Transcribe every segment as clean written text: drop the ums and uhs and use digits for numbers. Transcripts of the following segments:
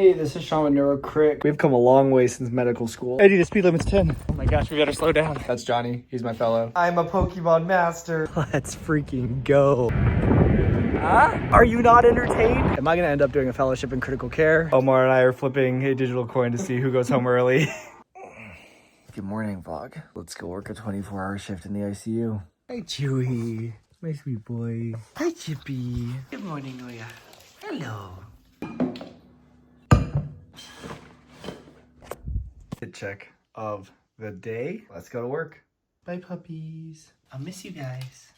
Hey, this is Sean with Neuro Crit. We've come a long way since medical school. Eddie, the speed limit's 10. Oh my gosh, we better slow down. That's Johnny. He's my fellow. I'm a Pokemon master. Let's freaking go. Are you not entertained? Am I gonna end up doing a fellowship in critical care? Omar and I are flipping a digital coin to see who goes home early. Good morning, vlog. Let's go work a 24-hour shift in the ICU. Hi, Chewy. My sweet boy. Hi, Chippy. Good morning, Oya. Hello. Hit check of the day. Let's go to work. Bye, puppies. I'll miss you guys.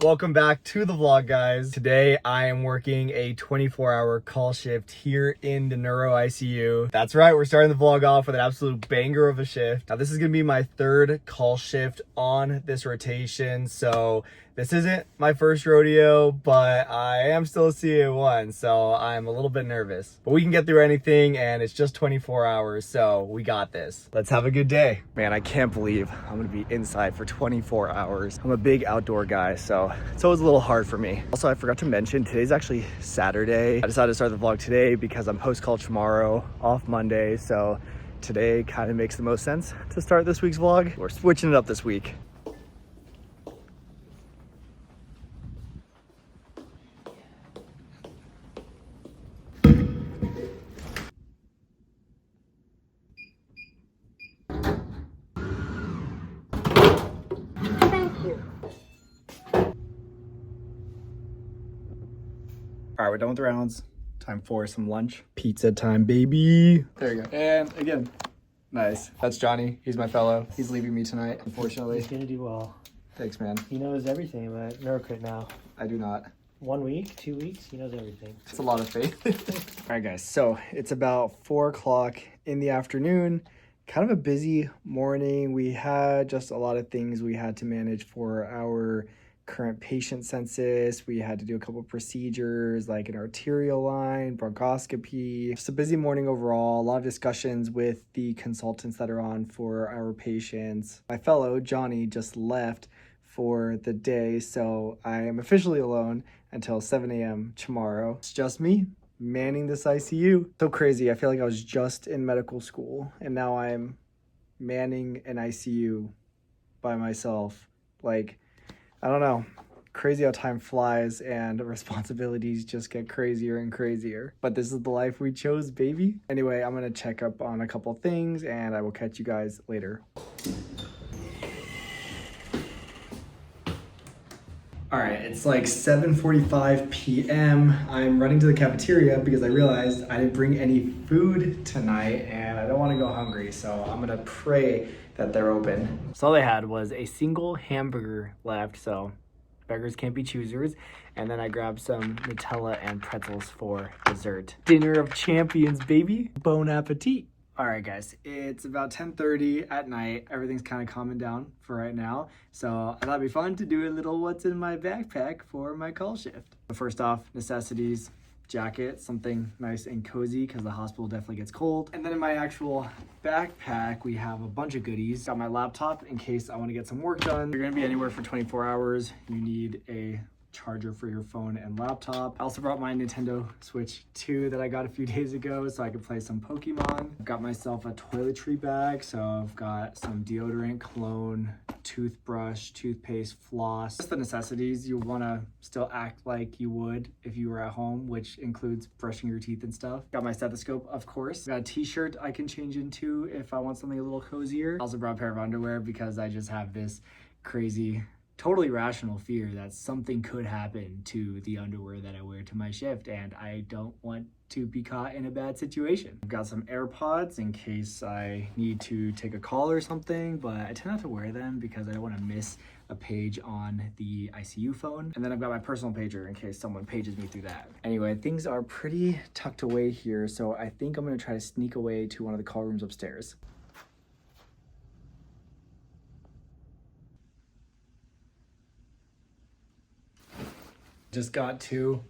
Welcome back to the vlog, guys. Today I am working a 24-hour call shift here in the Neuro ICU. That's right, we're starting the vlog off with an absolute banger of a shift. Now this is gonna be my third call shift on this rotation, so this isn't my first rodeo, but I am still a CA1, so I'm a little bit nervous. But we can get through anything, and it's just 24 hours, so we got this. Let's have a good day. Man, I can't believe I'm gonna be inside for 24 hours. I'm a big outdoor guy, so it's always a little hard for me. Also, I forgot to mention, today's actually Saturday. I decided to start the vlog today because I'm post-call tomorrow, off Monday, so today kind of makes the most sense to start this week's vlog. We're switching it up this week. All right, we're done with the rounds. Time for some lunch. Pizza time, baby. There you go. And again, nice. That's Johnny. He's my fellow. He's leaving me tonight, unfortunately. He's gonna do well. Thanks, man. He knows everything about NeuroCrit now. I do not. 1 week, 2 weeks, he knows everything. It's a lot of faith. All right, guys. So it's about 4 o'clock in the afternoon. Kind of a busy morning. We had just a lot of things we had to manage for our current patient census. We had to do a couple of procedures like an arterial line, bronchoscopy. Just a busy morning overall. A lot of discussions with the consultants that are on for our patients. My fellow Johnny just left for the day, so I am officially alone until 7 a.m. tomorrow. It's just me manning this ICU. So crazy. I feel like I was just in medical school and now I'm manning an ICU by myself. Like, I don't know. Crazy how time flies and responsibilities just get crazier and crazier. But this is the life we chose, baby. Anyway, I'm gonna check up on a couple things and I will catch you guys later. All right, it's like 7:45 p.m. I'm running to the cafeteria because I realized I didn't bring any food tonight and I don't want to go hungry, so I'm gonna pray that they're open. So all they had was a single hamburger left, so beggars can't be choosers. And then I grabbed some Nutella and pretzels for dessert. Dinner of champions, baby. Bon appetit. All right, guys, it's about 10:30 at night. Everything's kind of calming down for right now. So I thought it'd be fun to do a little what's in my backpack for my call shift. First off, necessities. Jacket, something nice and cozy because the hospital definitely gets cold. And then in my actual backpack, we have a bunch of goodies. Got my laptop in case I want to get some work done. You're gonna be anywhere for 24 hours. You need a charger for your phone and laptop. I also brought my Nintendo Switch 2 that I got a few days ago so I could play some Pokemon. I've got myself a toiletry bag, so I've got some deodorant, cologne, toothbrush, toothpaste, floss. Just the necessities. You want to still act like you would if you were at home, which includes brushing your teeth and stuff. Got my stethoscope, of course. Got a t-shirt I can change into if I want something a little cozier. Also brought a pair of underwear because I just have this crazy, totally rational fear that something could happen to the underwear that I wear to my shift, and I don't want to be caught in a bad situation. I've got some AirPods in case I need to take a call or something, but I tend not to wear them because I don't want to miss a page on the ICU phone. And then I've got my personal pager in case someone pages me through that. Anyway, things are pretty tucked away here, so I think I'm gonna try to sneak away to one of the call rooms upstairs. Just got to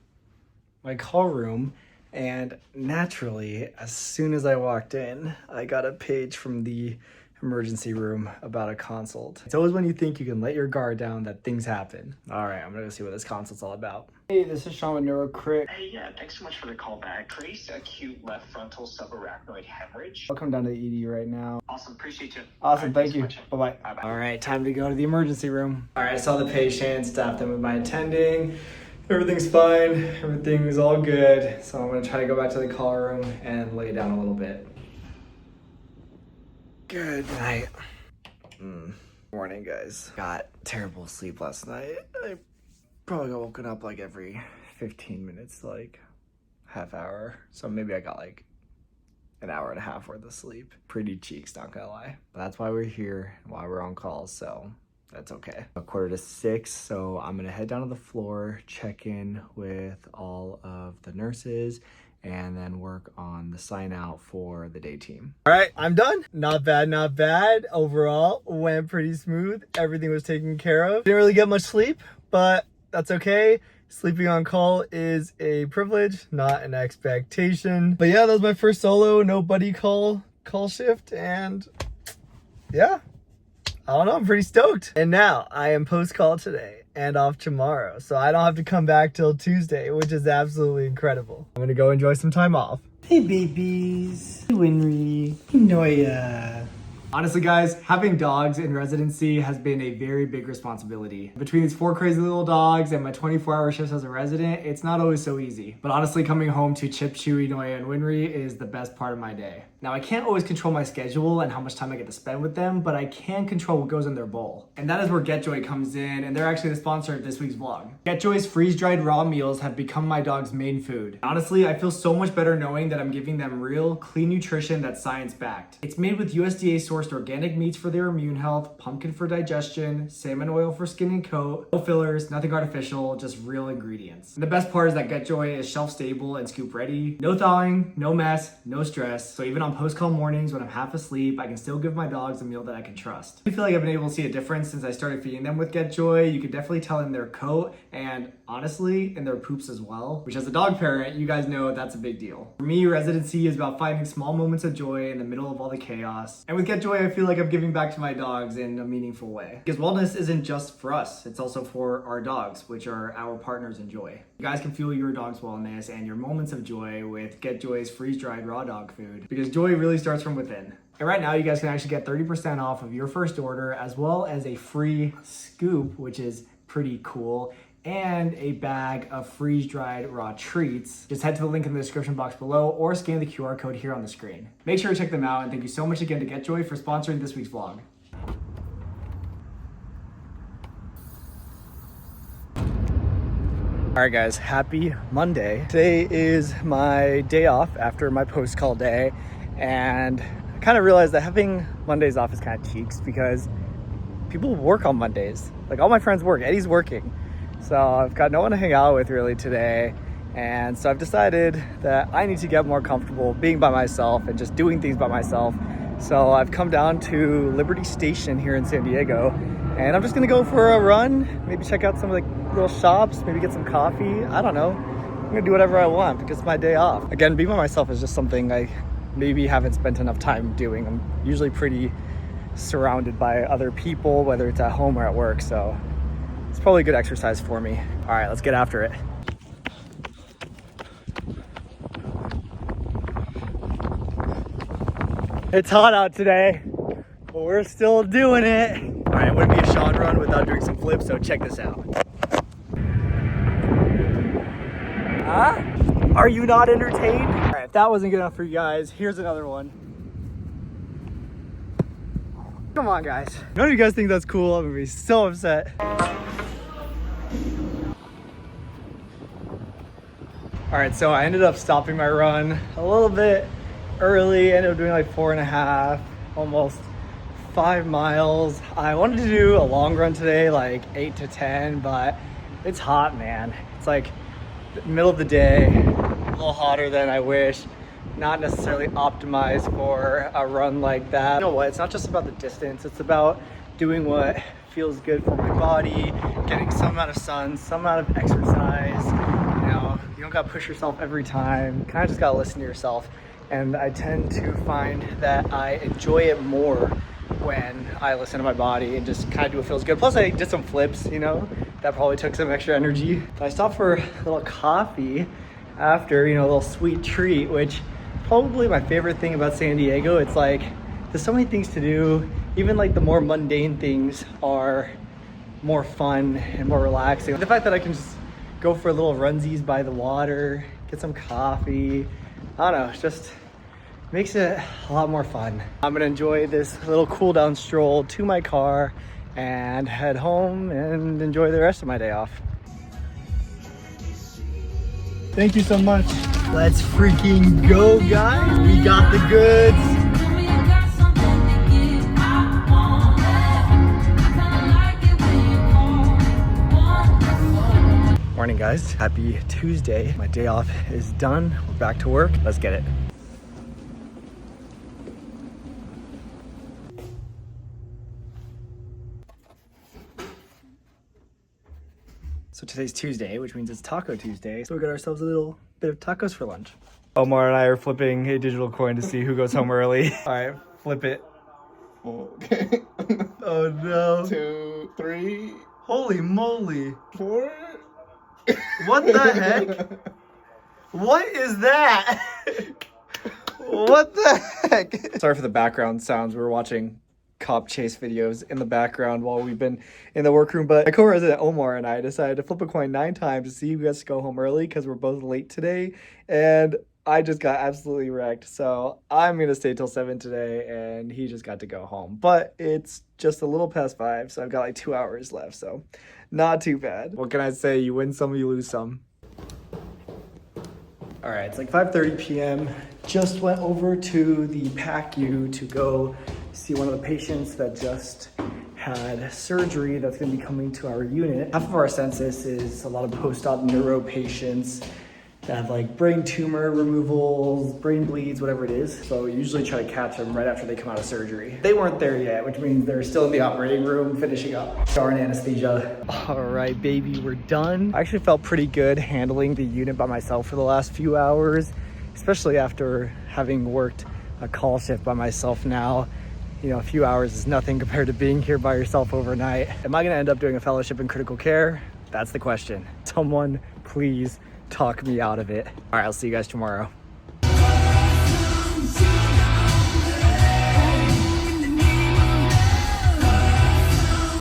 my call room And naturally, as soon as I walked in, I got a page from the emergency room about a consult. It's always when you think you can let your guard down that things happen. All right, I'm gonna go see what this consult's all about. Hey, this is Sean with Neuro Crit. Hey, yeah, thanks so much for the call back. Trace acute left frontal subarachnoid hemorrhage. I'll come down to the ED right now. Awesome, appreciate you. Awesome, All right, thank you. thanks so Bye-bye. Bye-bye. All right, time to go to the emergency room. All right, I saw the patient, staffed them with my attending. Everything's fine, everything's all good. So I'm gonna try to go back to the call room and lay down a little bit. Good night. Morning, guys. Got terrible sleep last night. I probably got woken up like every 15 minutes, like half hour. So maybe I got like an hour and a half worth of sleep. Pretty cheeks, not gonna lie. But that's why we're here and why we're on call, so that's okay. 5:45, so I'm gonna head down to the floor, check in with all of the nurses, and then work on the sign out for the day team. All right, I'm done. Not bad, not bad. Overall, went pretty smooth. Everything was taken care of. Didn't really get much sleep, but that's okay. Sleeping on call is a privilege, not an expectation. But yeah, that was my first solo, no buddy call shift, and yeah, I don't know, I'm pretty stoked. And now I am post-call today and off tomorrow, so I don't have to come back till Tuesday, which is absolutely incredible. I'm gonna go enjoy some time off. Hey babies, hey Winry, hey Noya. Honestly guys, having dogs in residency has been a very big responsibility. Between these 4 crazy little dogs and my 24-hour shifts as a resident, it's not always so easy. But honestly, coming home to Chip, Chewy, Noya, and Winry is the best part of my day. Now, I can't always control my schedule and how much time I get to spend with them, but I can control what goes in their bowl. And that is where GetJoy comes in, and they're actually the sponsor of this week's vlog. GetJoy's freeze-dried raw meals have become my dog's main food. Honestly, I feel so much better knowing that I'm giving them real, clean nutrition that's science-backed. It's made with USDA-sourced organic meats for their immune health, pumpkin for digestion, salmon oil for skin and coat, no fillers, nothing artificial, just real ingredients. And the best part is that GetJoy is shelf-stable and scoop-ready. No thawing, no mess, no stress. So even on post-call mornings when I'm half asleep, I can still give my dogs a meal that I can trust. I feel like I've been able to see a difference since I started feeding them with GetJoy. You can definitely tell in their coat and honestly in their poops as well, which as a dog parent, you guys know that's a big deal. For me, residency is about finding small moments of joy in the middle of all the chaos. And with GetJoy, I feel like I'm giving back to my dogs in a meaningful way. Because wellness isn't just for us, it's also for our dogs, which are our partners in joy. You guys can fuel your dog's wellness and your moments of joy with GetJoy's freeze-dried raw dog food, because joy really starts from within. And right now you guys can actually get 30% off of your first order, as well as a free scoop, which is pretty cool, and a bag of freeze-dried raw treats. Just head to the link in the description box below or scan the QR code here on the screen. Make sure to check them out, and thank you so much again to GetJoy for sponsoring this week's vlog. All right guys, happy Monday. Today is my day off after my post-call day, and I kind of realized that having Mondays off is kind of cheeks because people work on Mondays. Like all my friends work, Eddie's working. So I've got no one to hang out with really today. And so I've decided that I need to get more comfortable being by myself and just doing things by myself. So I've come down to Liberty Station here in San Diego, and I'm just gonna go for a run, maybe check out some of the little shops, maybe get some coffee. I don't know. I'm gonna do whatever I want because it's my day off. Again, being by myself is just something I maybe haven't spent enough time doing. I'm usually pretty surrounded by other people, whether it's at home or at work. So it's probably a good exercise for me. All right, let's get after it. It's hot out today, but we're still doing it. All right, it wouldn't be a Sean run without doing some flips, so check this out. Huh? Are you not entertained? All right, if that wasn't good enough for you guys, here's another one. Come on, guys. None of you guys think that's cool. I'm gonna be so upset. All right, so I ended up stopping my run a little bit early. I ended up doing like 4.5, almost 5 miles. I wanted to do a long run today, like 8 to 10, but it's hot, man. It's like the middle of the day, a little hotter than I wish. Not necessarily optimized for a run like that. You know what? It's not just about the distance. It's about doing what feels good for my body, getting some amount of sun, some amount of exercise. You know, you don't gotta push yourself every time. Kind of just gotta listen to yourself. And I tend to find that I enjoy it more when I listen to my body and just kind of do what feels good. Plus I did some flips, you know, that probably took some extra energy. I stopped for a little coffee after, you know, a little sweet treat, which probably my favorite thing about San Diego. It's like, there's so many things to do. Even like the more mundane things are more fun and more relaxing. The fact that I can just go for little runsies by the water, get some coffee, I don't know, it just makes it a lot more fun. I'm gonna enjoy this little cool down stroll to my car and head home and enjoy the rest of my day off. Thank you so much. Let's freaking go, guys. We got the goods. Morning, guys. Happy Tuesday. My day off is done. We're back to work. Let's get it. So today's Tuesday, which means it's Taco Tuesday. So we got ourselves a little bit of tacos for lunch. Omar and I are flipping a digital coin to see who goes home early. All right, flip it. Okay. Oh no. 2, 3, Holy moly. 4. What the heck? What is that? What the heck? Sorry for the background sounds. We're watching cop chase videos in the background while we've been in the workroom, but my co-resident Omar and I decided to flip a coin 9 times to see who gets to go home early because we're both late today, and I just got absolutely wrecked. So I'm gonna stay till 7 today, and he just got to go home. But it's just a little past 5, so I've got like 2 hours left, so not too bad. What can I say? You win some, you lose some. All right, it's like 5:30 p.m. Just went over to the PACU to go see one of the patients that just had surgery that's gonna be coming to our unit. Half of our census is a lot of post-op neuro patients that have like brain tumor removals, brain bleeds, whatever it is. So we usually try to catch them right after they come out of surgery. They weren't there yet, which means they're still in the operating room finishing up. Darn anesthesia. All right, baby, we're done. I actually felt pretty good handling the unit by myself for the last few hours, especially after having worked a call shift by myself now. You know, a few hours is nothing compared to being here by yourself overnight. Am I gonna end up doing a fellowship in critical care? That's the question. Someone please talk me out of it. All right, I'll see you guys tomorrow.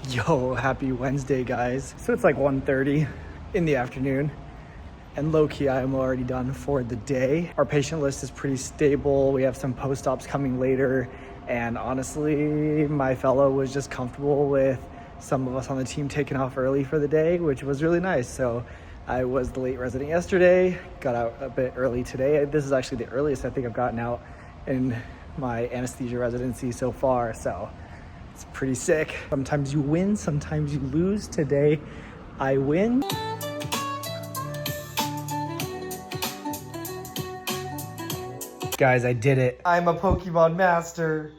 Yo, happy Wednesday, guys. So it's like 1:30 in the afternoon, and low-key I'm already done for the day. Our patient list is pretty stable. We have some post-ops coming later, and honestly, my fellow was just comfortable with some of us on the team taking off early for the day, which was really nice. So I was the late resident yesterday, got out a bit early today. This is actually the earliest I think I've gotten out in my anesthesia residency so far, so it's pretty sick. Sometimes you win, sometimes you lose. Today, I win. Guys, I did it. I'm a Pokemon master.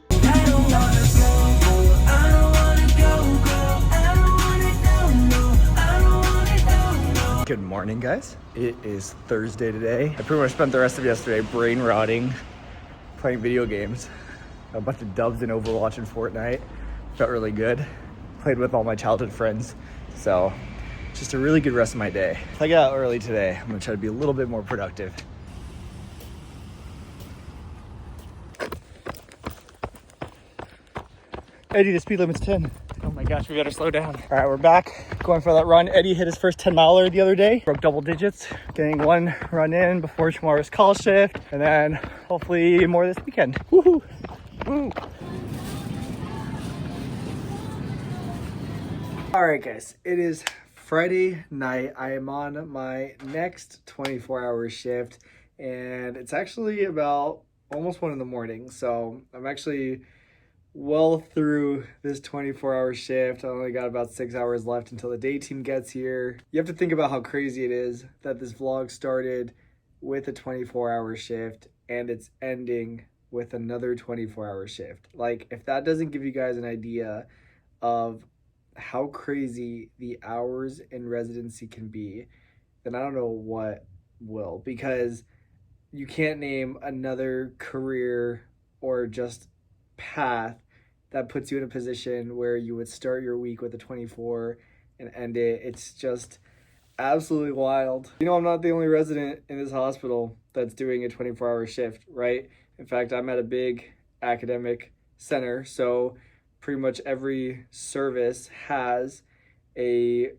Good morning, guys. It is Thursday today. I pretty much spent the rest of yesterday brain rotting, playing video games. A bunch of dubs in Overwatch and Fortnite. Felt really good. Played with all my childhood friends. So, just a really good rest of my day. If I get out early today, I'm gonna try to be a little bit more productive. Eddie, the speed limit's 10. Oh my gosh, we better slow down. All right, we're back, going for that run. Eddie hit his first 10-miler the other day, broke double digits, getting one run in before tomorrow's call shift, and then hopefully more this weekend. Woohoo! Woo! All right, guys, it is Friday night. I am on my next 24-hour shift, and it's actually about almost 1 in the morning, so I'm actually well through this 24-hour shift. I only got about 6 hours left until the day team gets here. You have to think about how crazy it is that this vlog started with a 24-hour shift and it's ending with another 24-hour shift. Like, if that doesn't give you guys an idea of how crazy the hours in residency can be, then I don't know what will, because you can't name another career or just path that puts you in a position where you would start your week with a 24 and end it. It's just absolutely wild. You know, I'm not the only resident in this hospital that's doing a 24-hour shift, right? In fact, I'm at a big academic center, so pretty much every service has a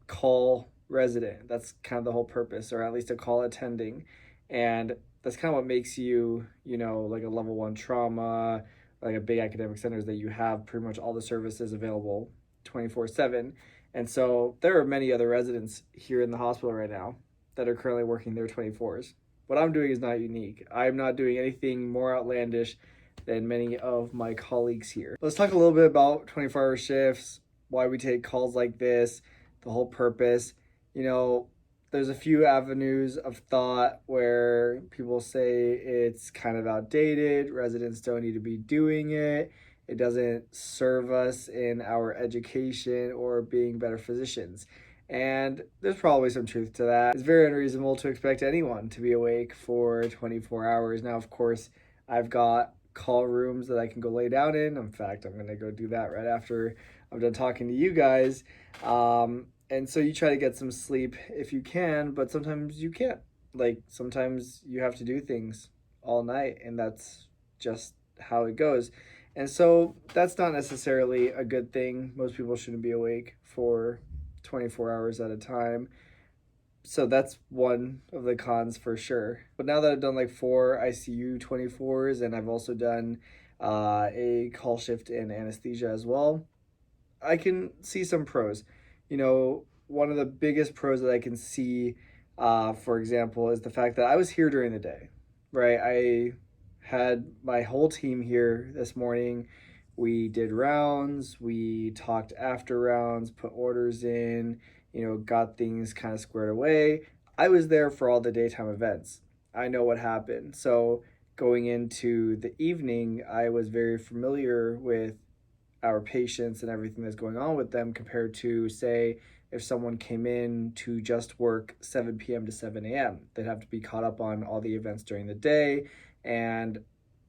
call resident. That's kind of the whole purpose, or at least a call attending. And that's kind of what makes you, you know, like a level 1 trauma, like a big academic center, is that you have pretty much all the services available 24/7. And so there are many other residents here in the hospital right now that are currently working their 24s. What I'm doing is not unique. I'm not doing anything more outlandish than many of my colleagues here. Let's talk a little bit about 24-hour shifts, why we take calls like this, the whole purpose. You know, there's a few avenues of thought where people say it's kind of outdated, residents don't need to be doing it, it doesn't serve us in our education or being better physicians. And there's probably some truth to that. It's very unreasonable to expect anyone to be awake for 24 hours. Now, of course, I've got call rooms that I can go lay down in. In fact, I'm going to go do that right after I'm done talking to you guys. And so you try to get some sleep if you can, but sometimes you can't. Like, sometimes you have to do things all night, and that's just how it goes. And so that's not necessarily a good thing. Most people shouldn't be awake for 24 hours at a time. So that's one of the cons for sure. But now that I've done like 4 ICU 24s, and I've also done a call shift in anesthesia as well, I can see some pros. You know, one of the biggest pros that I can see, for example, is the fact that I was here during the day, right? I had my whole team here this morning. We did rounds, we talked after rounds, put orders in, you know, got things kind of squared away. I was there for all the daytime events. I know what happened. So going into the evening, I was very familiar with our patients and everything that's going on with them, compared to, say, if someone came in to just work 7 p.m. to 7 a.m. They'd have to be caught up on all the events during the day, and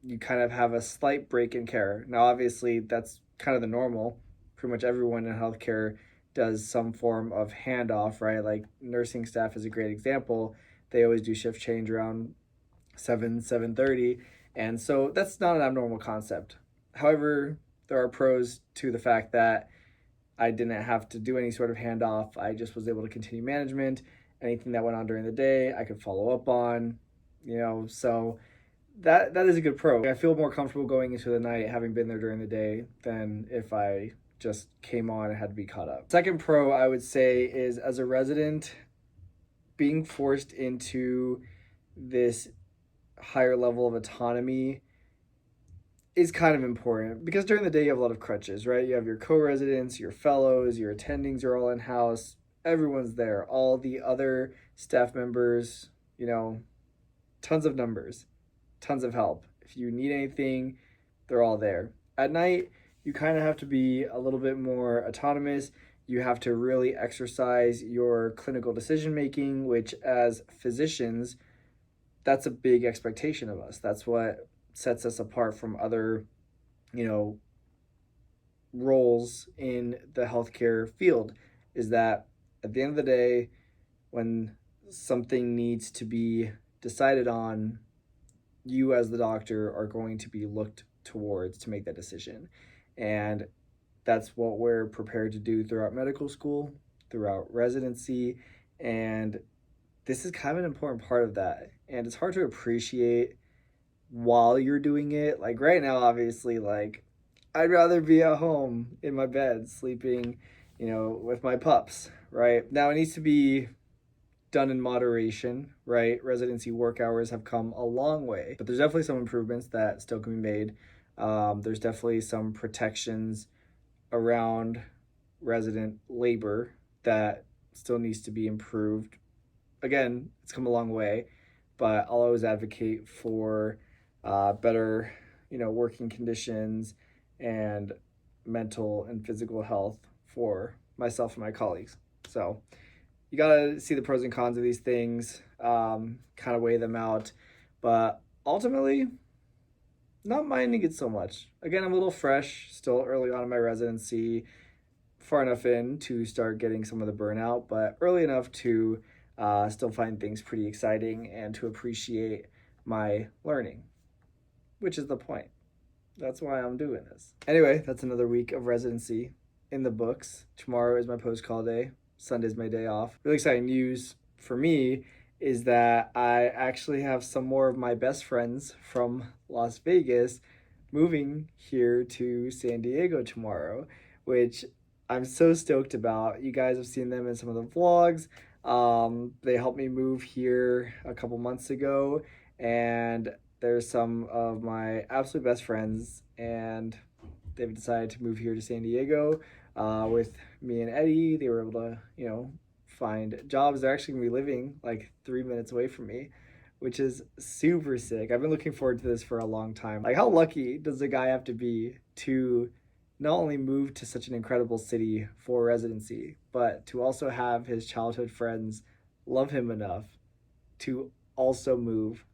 you kind of have a slight break in care. Now, obviously, that's kind of the normal. Pretty much everyone in healthcare does some form of handoff, right? Like nursing staff is a great example. They always do shift change around 7:30, and so that's not an abnormal concept. However, there are pros to the fact that I didn't have to do any sort of handoff. I just was able to continue management. Anything that went on during the day, I could follow up on, you know, so that is a good pro. I feel more comfortable going into the night having been there during the day than if I just came on and had to be caught up. Second pro I would say is, as a resident, being forced into this higher level of autonomy is kind of important, because during the day you have a lot of crutches, right? You have your co-residents, your fellows, your attendings are all in-house. Everyone's there. All the other staff members, you know, tons of numbers, tons of help. If you need anything, they're all there. At night, you kind of have to be a little bit more autonomous. You have to really exercise your clinical decision making, which as physicians, that's a big expectation of us. That's what sets us apart from other, you know, roles in the healthcare field, is that at the end of the day, when something needs to be decided on, you as the doctor are going to be looked towards to make that decision. And that's what we're prepared to do throughout medical school, throughout residency, and this is kind of an important part of that. And it's hard to appreciate while you're doing it. Like right now, obviously, like I'd rather be at home in my bed sleeping, you know, with my pups, right? Now it needs to be done in moderation, right? Residency work hours have come a long way, but there's definitely some improvements that still can be made. There's definitely some protections around resident labor that still needs to be improved. Again, it's come a long way, but I'll always advocate for better, you know, working conditions and mental and physical health for myself and my colleagues. So you gotta see the pros and cons of these things, kind of weigh them out. But ultimately, not minding it so much. Again, I'm a little fresh, still early on in my residency, far enough in to start getting some of the burnout, but early enough to still find things pretty exciting and to appreciate my learning, which is the point. That's why I'm doing this. Anyway, that's another week of residency in the books. Tomorrow is my post-call day. Sunday's my day off. Really exciting news for me is that I actually have some more of my best friends from Las Vegas moving here to San Diego tomorrow, which I'm so stoked about. You guys have seen them in some of the vlogs. They helped me move here a couple months ago, and there's some of my absolute best friends, and they've decided to move here to San Diego with me and Eddie. They were able to, find jobs. They're actually gonna be living like 3 minutes away from me, which is super sick. I've been looking forward to this for a long time. Like, how lucky does a guy have to be to not only move to such an incredible city for residency, but to also have his childhood friends love him enough to also move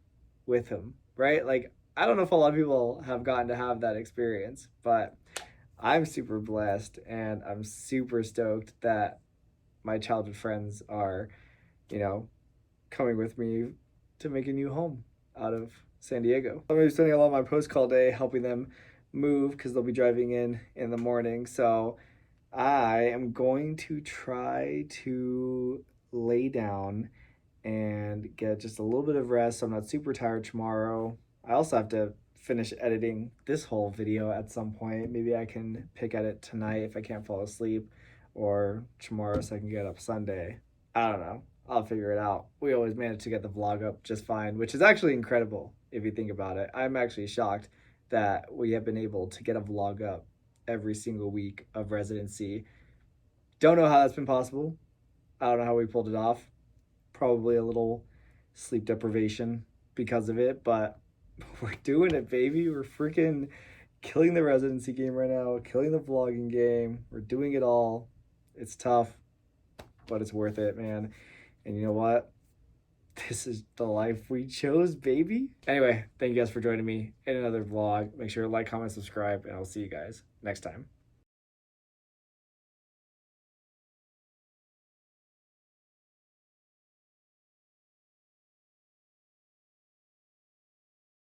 with him, right? Like, I don't know if a lot of people have gotten to have that experience, but I'm super blessed and I'm super stoked that my childhood friends are, coming with me to make a new home out of San Diego. I'm going to be spending a lot of my post-call day helping them move because they'll be driving in the morning. So I am going to try to lay down and get just a little bit of rest so I'm not super tired tomorrow. I also have to finish editing this whole video at some point. Maybe I can pick at it tonight if I can't fall asleep, or tomorrow so I can get up Sunday. I don't know. I'll figure it out. We always manage to get the vlog up just fine, which is actually incredible if you think about it. I'm actually shocked that we have been able to get a vlog up every single week of residency. Don't know how that's been possible. I don't know how we pulled it off. Probably a little sleep deprivation because of it, but we're doing it, baby. We're freaking killing the residency game right now, killing the vlogging game. We're doing it all. It's tough, but it's worth it, man. And you know what? This is the life we chose, baby. Anyway, thank you guys for joining me in another vlog. Make sure to like, comment, subscribe, and I'll see you guys next time.